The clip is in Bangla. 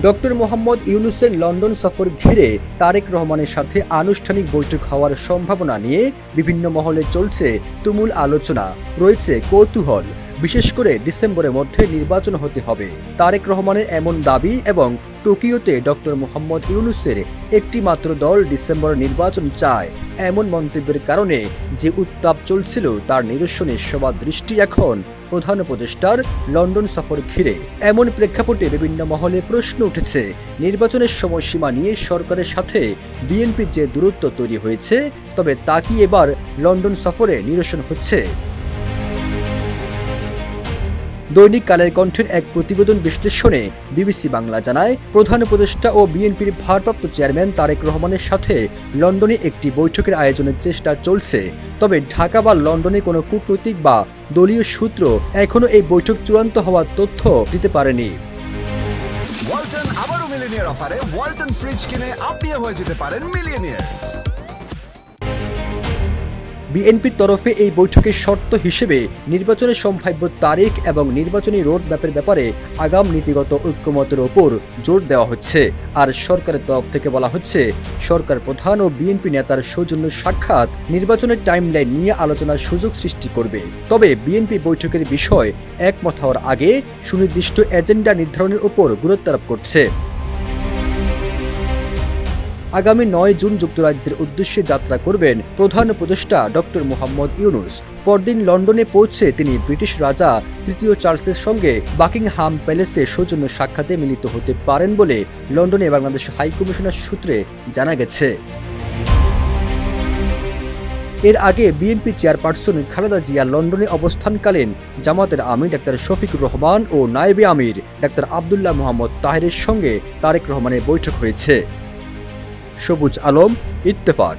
ডক্টর মোহাম্মদ ইউনূসের লন্ডন সফর ঘিরে তারেক রহমানের সাথে আনুষ্ঠানিক বৈঠক হওয়ার সম্ভাবনা নিয়ে বিভিন্ন মহলে চলছে তুমুল আলোচনা, রয়েছে কৌতূহল। বিশেষ করে ডিসেম্বরের মধ্যে নির্বাচন হতে হবে, তারেক রহমানের এমন দাবি এবং টোকিওতে ডক্টর মোহাম্মদ ইউনূসের একটি মাত্র দল ডিসেম্বর নির্বাচন চায় এমন মন্তব্যের কারণে যে উত্তাপ চলছিল তার নিরসনে সবার দৃষ্টি এখন প্রধান উপদেষ্টার লন্ডন সফর ঘিরে। এমন প্রেক্ষাপটে বিভিন্ন মহলে প্রশ্ন উঠেছে, নির্বাচনের সময়সীমা নিয়ে সরকারের সাথে বিএনপির যে দূরত্ব তৈরি হয়েছে, তবে তা কি এবার লন্ডন সফরে নিরসন হচ্ছে? দৈনিক কালের কণ্ঠের এক প্রতিবেদন বিশ্লেষণে বিবিসি বাংলা জানায়, প্রধান উপদেষ্টা ও বিএনপির ভারপ্রাপ্ত চেয়ারম্যান তারেক রহমানের সাথে লন্ডনে একটি বৈঠকের আয়োজনের চেষ্টা চলছে। তবে ঢাকা বা লন্ডনে কোনো কূটনৈতিক বা দলীয় সূত্র এখনো এই বৈঠক চূড়ান্ত হওয়ার তথ্য দিতে পারেনি। ওয়ালটন আবারও মিলিয়নিয়ার অফারে ওয়ালটন ফ্রিজ কিনে আপনিও হয়ে যেতে পারেন মিলিয়নিয়ার। বিএনপির তরফে এই বৈঠকের শর্ত হিসেবে নির্বাচনের সম্ভাব্য তারিখ এবং নির্বাচনী রোড ম্যাপের ব্যাপারে আগাম নীতিগত ঐক্যমতের ওপর জোর দেওয়া হচ্ছে। আর সরকারের তরফ থেকে বলা হচ্ছে, সরকার প্রধান ও বিএনপি নেতার সৌজন্য সাক্ষাৎ নির্বাচনের টাইমলাইন নিয়ে আলোচনার সুযোগ সৃষ্টি করবে। তবে বিএনপি বৈঠকের বিষয় একমত হওয়ার আগে সুনির্দিষ্ট এজেন্ডা নির্ধারণের উপর গুরুত্ব আরোপ করছে। আগামী ৯ জুন যুক্তরাজ্যের উদ্দেশ্যে যাত্রা করবেন প্রধান উপদেষ্টা ডক্টর মোহাম্মদ ইউনূস। পরদিন লন্ডনে পৌঁছে তিনি ব্রিটিশ রাজা তৃতীয় চার্লসের সঙ্গে বাকিংহাম প্যালেসে সৌজন্য সাক্ষাতে মিলিত হতে পারেন বলে লন্ডনে বাংলাদেশ হাইকমিশনার সূত্রে জানা গেছে। এর আগে বিএনপি চেয়ারপারসন খালেদা জিয়া লন্ডনে অবস্থানকালীন জামাতের আমির ডাক্তার শফিকুর রহমান ও নায়েবে আমির ডাক্তার আবদুল্লাহ মোহাম্মদ তাহেরের সঙ্গে তারেক রহমানের বৈঠক হয়েছে। সবুজ আলম, ইত্তেফাক।